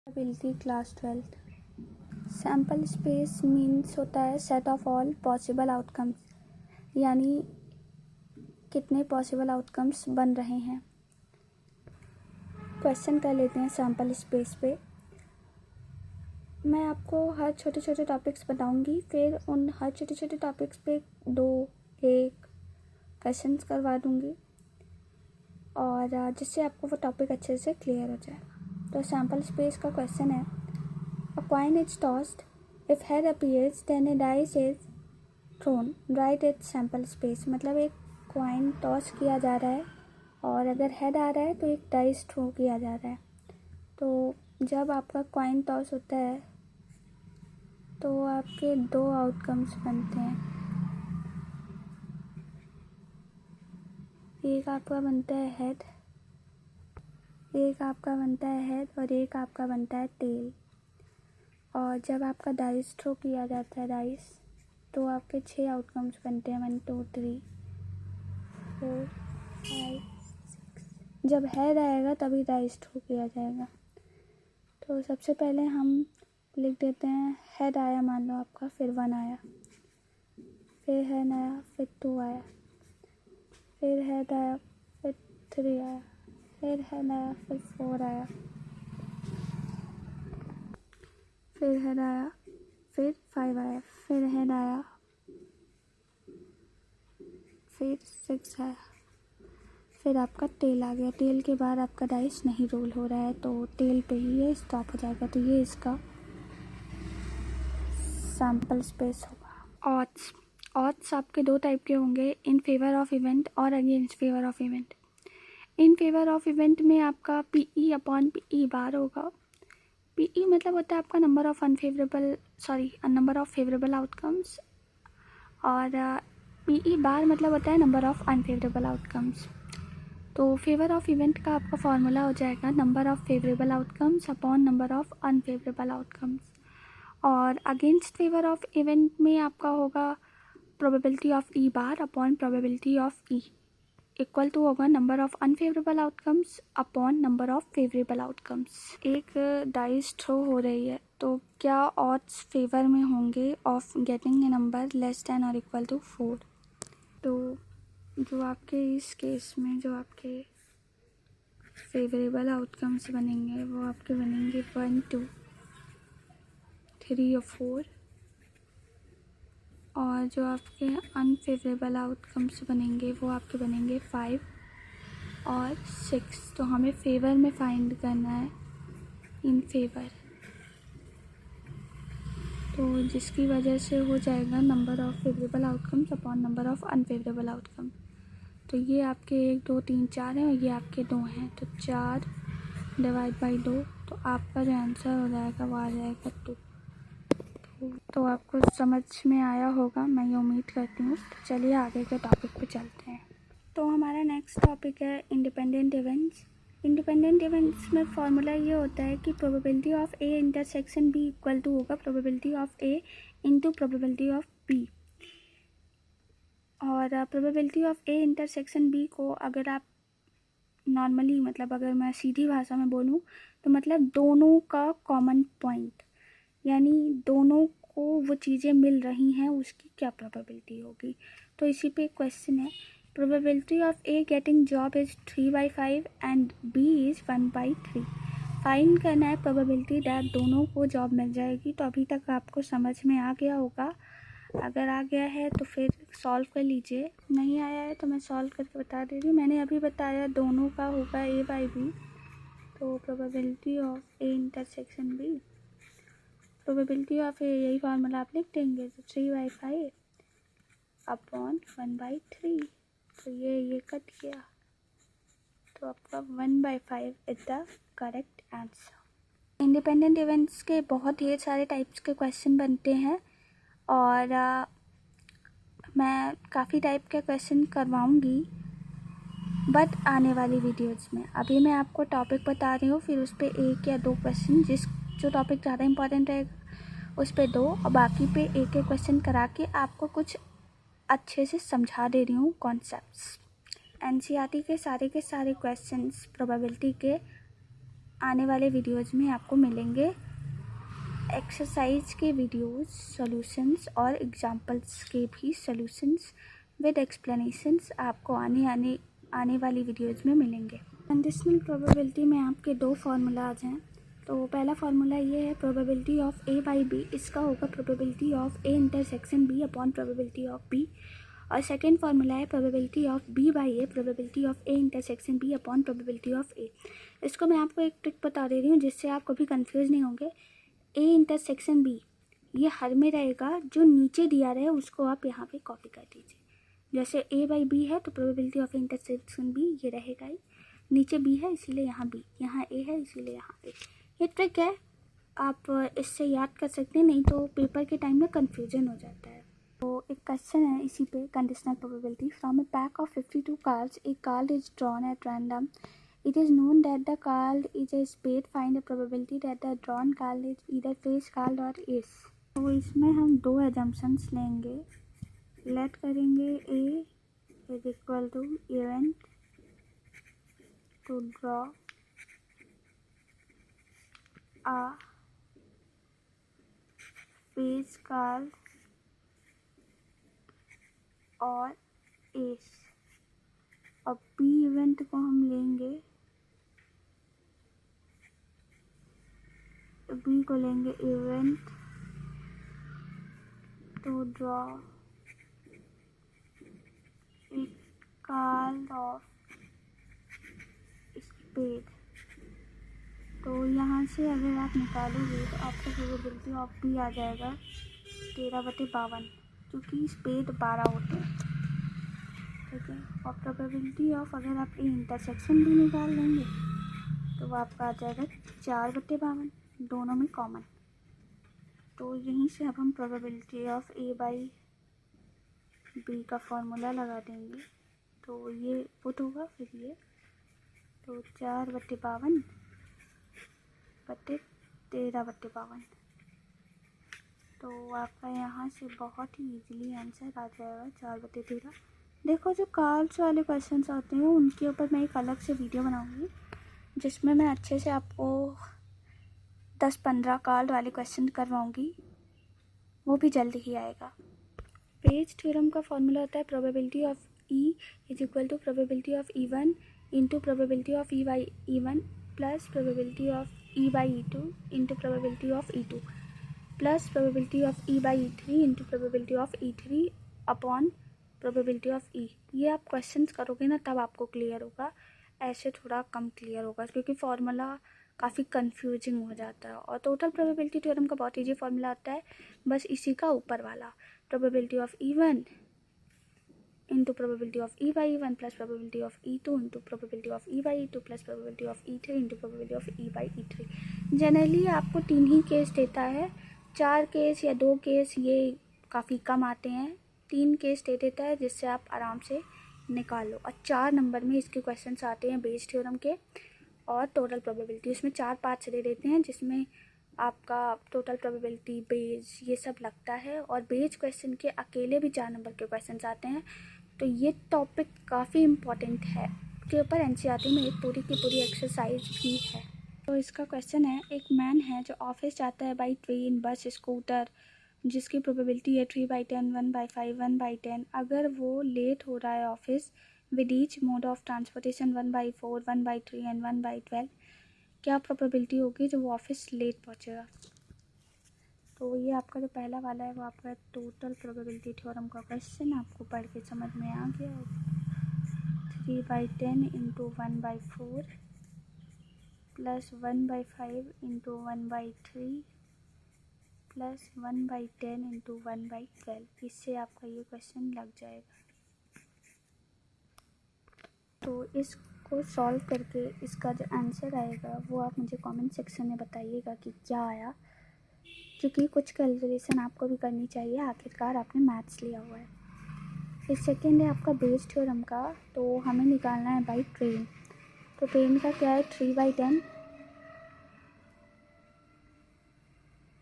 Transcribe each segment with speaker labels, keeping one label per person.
Speaker 1: Probability class 12। Sample space means होता है set of all possible outcomes, यानी कितने पॉसिबल आउटकम्स बन रहे हैं। क्वेश्चन कर लेते हैं सैम्पल स्पेस पे। मैं आपको हर छोटे छोटे टॉपिक्स बताऊंगी, फिर उन हर छोटे छोटे टॉपिक्स पे 2-1 क्वेश्चंस करवा दूंगी और जिससे आपको वो टॉपिक अच्छे से क्लियर हो जाएगा। तो सैम्पल स्पेस का क्वेश्चन है, a coin is tossed, if head appears then a dice is thrown, right it's sample space. मतलब एक कॉइन टॉस किया जा रहा है और अगर हेड आ रहा है तो एक डाइस थ्रो किया जा रहा है। तो जब आपका कॉइन टॉस होता है तो आपके 2 आउटकम्स बनते हैं। एक आपका बनता है हेड, एक आपका बनता है हेड और एक आपका बनता है टेल। और जब आपका डाइस थ्रो किया जाता है डाइस, तो आपके 6 आउटकम्स बनते हैं, 1 2 3 4 5 6। जब हेड आएगा तभी डाइस थ्रो किया जाएगा। तो सबसे पहले हम लिख देते हैं हेड आया, मान लो आपका, फिर 1 आया, फिर हेड आया, फिर 2 आया, फिर हेड आया, फिर 3 आया, फिर हेड आया, फिर 4 आया, फिर हेड आया, फिर 5 आया, फिर हेड आया, फिर 6 आया, फिर आपका टेल आ गया। टेल के बाद आपका डाइस नहीं रोल हो रहा है तो टेल पे ही ये स्टॉप हो जाएगा। तो ये इसका सैम्पल स्पेस होगा। ऑड्स आपके 2 टाइप के होंगे, इन फेवर ऑफ इवेंट और against favour of event. In favour of event में आपका PE अपॉन PE बार होगा। PE मतलब होता है आपका नंबर ऑफ फेवरेबल आउटकम्स और PE बार मतलब होता है नंबर ऑफ अनफेवरेबल आउटकम्स। तो फेवर ऑफ इवेंट का आपका फॉर्मूला हो जाएगा number of favourable outcomes upon number of unfavourable outcomes. और अगेंस्ट फेवर ऑफ इवेंट में आपका होगा probability of E bar upon probability of E equal to होगा number of unfavourable outcomes upon number of favourable outcomes. एक dice throw हो रही है तो क्या ऑड्स फेवर में होंगे of getting a number less than और इक्वल टू 4। तो जो आपके इस केस में जो आपके फेवरेबल आउटकम्स बनेंगे वो आपके बनेंगे 1 2 3 और 4, और जो आपके अनफेवरेबल आउटकम्स बनेंगे वो आपके बनेंगे 5 और 6। तो हमें फेवर में फाइंड करना है इन फेवर, तो जिसकी वजह से हो जाएगा number of favourable outcomes upon number of unfavourable outcome. तो ये आपके 1 2 3 4 हैं और ये आपके 2 हैं, तो 4 डिवाइड बाई 2, तो आपका जो आंसर हो जाएगा वो आ जाएगा 2। तो आपको समझ में आया होगा, मैं ये उम्मीद करती हूँ। तो चलिए आगे के टॉपिक पे चलते हैं। तो हमारा नेक्स्ट टॉपिक है इंडिपेंडेंट इवेंट्स। इंडिपेंडेंट इवेंट्स में फॉर्मूला ये होता है कि probability of A intersection B equal to होगा probability of A into probability of B। और probability of A intersection B को अगर आप नॉर्मली, मतलब अगर मैं सीधी भाषा में बोलूँ तो मतलब दोनों का कॉमन पॉइंट, यानी दोनों को वो चीज़ें मिल रही हैं, उसकी क्या प्रोबेबिलिटी होगी। तो इसी पे क्वेश्चन है, probability of A getting job is 3/5 and B is 1/3। Find करना है प्रोबेबिलिटी दैट दोनों को जॉब मिल जाएगी। तो अभी तक आपको समझ में आ गया होगा, अगर आ गया है तो फिर सॉल्व कर लीजिए, नहीं आया है तो मैं सॉल्व करके बता दे रही हूँ। मैंने अभी बताया दोनों का होगा A/B, तो probability of A intersection B, probability of A यही फार्मूला आप लिख देंगे, तो 3/5 अपॉन 1/3। तो ये कट गया, तो आपका 1/5 is the correct answer. Independent events के बहुत ढेर सारे टाइप्स के क्वेश्चन बनते हैं और मैं काफ़ी टाइप के क्वेश्चन करवाऊंगी बट आने वाली वीडियोज़ में। अभी मैं आपको टॉपिक बता रही हूँ, फिर उस पर 1 या 2 क्वेश्चन, जो टॉपिक ज़्यादा इंपॉर्टेंट रहेगा उस पर 2 और बाकी पे 1 क्वेश्चन करा के आपको कुछ अच्छे से समझा दे रही हूँ कॉन्सेप्ट्स। NCERT के सारे क्वेश्चंस प्रोबेबिलिटी के आने वाले वीडियोज़ में आपको मिलेंगे एक्सरसाइज के वीडियोस, सॉल्यूशंस और एग्जांपल्स के भी सॉल्यूशंस विद एक्सप्लेनेशंस आपको आने वाली वीडियोज़ में मिलेंगे। कंडीशनल प्रोबेबिलिटी में आपके दो फार्मूलाज हैं। तो पहला फार्मूला ये है probability of A by B, इसका होगा probability of A intersection B upon probability of B. और सेकेंड फार्मूला है probability of B by A, probability of A intersection B upon probability of A. इसको मैं आपको एक ट्रिक बता दे रही हूँ जिससे आप कभी कंफ्यूज नहीं होंगे। ए इंटरसेक्शन बी ये हर में रहेगा, जो नीचे दिया रहे उसको आप यहाँ पे कॉपी कर दीजिए। जैसे ए बाई बी है तो प्रोबेबिलिटी ऑफ इंटरसेक्शन बी ये रहेगा ही, नीचे बी है इसीलिए यहाँ बी, यहाँ ए है इसीलिए यहाँ ए। ये ट्रिक है, आप इससे याद कर सकते हैं, नहीं तो पेपर के टाइम में कन्फ्यूजन हो जाता है। तो एक क्वेश्चन है इसी पे, conditional probability. From A pack of 52 cards A card is drawn at random, it is known that the card is a spade. Find the probability that the drawn card is either face card or ace। तो इसमें हम दो assumptions लेंगे, let करेंगे A is equal to event to draw a face card और ace, और B event को हम लेंगे, बी को लेंगे event to draw a card of spade. तो यहाँ से अगर आप निकालोगे तो आपको प्रोबेबिलिटी ऑफ बी आ जाएगा 13/52, क्योंकि स्पेड 12 होते हैं, ठीक है। और प्रोबेबिलिटी ऑफ अगर आप ए इंटरसेक्शन भी निकाल लेंगे तो वो आपका आ जाएगा 4/52, दोनों में कॉमन। तो यहीं से अब हम probability of A by B का फॉर्मूला लगा देंगे, तो ये पुट होगा फिर ये, तो 4/52 बटे 13/52। तो आपका यहाँ से बहुत ही इजीली आंसर आ जाएगा 4/13। देखो जो कार्ड्स वाले क्वेश्चंस आते हैं उनके ऊपर मैं एक अलग से वीडियो बनाऊँगी जिसमें मैं अच्छे से आपको 10-15 कार्ड वाले क्वेश्चन करवाऊँगी, वो भी जल्द ही आएगा। पेज थ्योरम का फॉर्मूला होता है probability of E is equal to probability of E1 into probability of E by E1 plus probability of E by E2 into probability of E2 plus probability of E by E3 into probability of E3 upon probability of E. ये आप questions करोगे ना तब आपको clear होगा, ऐसे थोड़ा कम clear होगा क्योंकि फार्मूला काफ़ी कंफ्यूजिंग हो जाता है। और टोटल प्रोबेबिलिटी थ्योरम का बहुत ईजी फार्मूला आता है, बस इसी का ऊपर वाला probability of E1 into probability of E by E1 plus probability of E2 into probability of E by E2 plus probability of E3 into probability of E by E3। Generally आपको 3 ही case देता है, 4 case या 2 case ये काफ़ी कम आते हैं, 3 case दे देता है जिससे आप आराम से निकाल लो। और 4 नंबर में इसके क्वेश्चंस आते हैं बेस थ्योरम के और टोटल प्रोबेबिलिटी, उसमें 4 पार्ट्स दे देते हैं जिसमें आपका टोटल प्रोबेबिलिटी, बेस, ये सब लगता है। और बेस क्वेश्चन के अकेले भी 4 नंबर के क्वेश्चंस आते हैं। तो ये टॉपिक काफ़ी इम्पॉर्टेंट है, के ऊपर एनसीईआरटी में एक पूरी की पूरी एक्सरसाइज भी है। तो इसका क्वेश्चन है, एक मैन है जो ऑफिस जाता है बाई ट्रेन, बस, स्कूटर, जिसकी प्रोबेबिलिटी है 3/10, 1/5, 1/10। अगर वो लेट हो रहा है office with each mode of transportation 1/4, 1/3 and 1/12, क्या प्रोबेबिलिटी होगी जो वो ऑफिस लेट पहुंचेगा। तो ये आपका जो पहला वाला है वो आपका टोटल प्रोबेबिलिटी थ्योरम का क्वेश्चन, आपको पढ़ के समझ में आ गया। 3/10 into 1/4 plus 1/5 into 1/3 plus 1/10 into 1/12, इससे आपका ये क्वेश्चन लग जाएगा। तो इसको सॉल्व करके इसका जो आंसर आएगा वो आप मुझे कमेंट सेक्शन में बताइएगा कि क्या आया, क्योंकि कुछ कैलकुलेशन आपको भी करनी चाहिए, आखिरकार आपने मैथ्स लिया हुआ है। फिर सेकेंड है आपका बेस थ्योरम का, तो हमें निकालना है बाई ट्रेन। तो ट्रेन का क्या है 3/10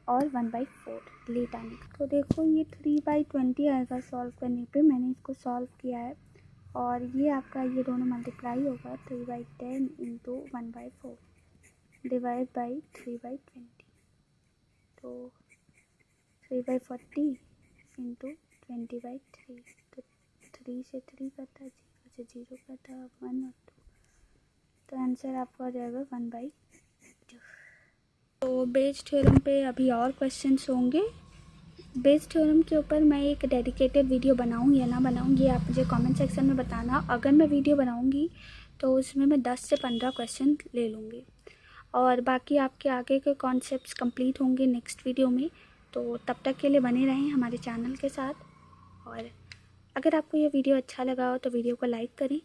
Speaker 1: और 1/4 लेट आने का। तो देखो ये 3/20 आएगा सॉल्व करने पे, मैंने इसको सॉल्व किया है। और ये आपका ये दोनों मल्टीप्लाई होगा 3/10 इंटू 1/4। डिवाइड बाई 3/20, तो 3/40 इंटू 20/3, तो 3 से 3 कटा, 0 से 0 कटा, 1 और 2, तो आंसर आपका हो जाएगा 1/2। तो बेस थ्योरम पे अभी और क्वेश्चंस होंगे। बेस थ्योरम के ऊपर मैं एक डेडिकेटेड वीडियो बनाऊँ या ना बनाऊँ, ये आप मुझे कमेंट सेक्शन में बताना। अगर मैं वीडियो बनाऊँगी तो उसमें मैं 10 से 15 क्वेश्चन ले लूँगी, और बाकी आपके आगे के कॉन्सेप्ट्स कंप्लीट होंगे नेक्स्ट वीडियो में। तो तब तक के लिए बने रहें हमारे चैनल के साथ, और अगर आपको ये वीडियो अच्छा लगा हो तो वीडियो को लाइक करें,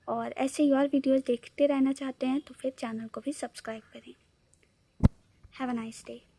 Speaker 1: और ऐसे ही और वीडियोज़ देखते रहना चाहते हैं तो फिर चैनल को भी सब्सक्राइब करें। Have a nice day.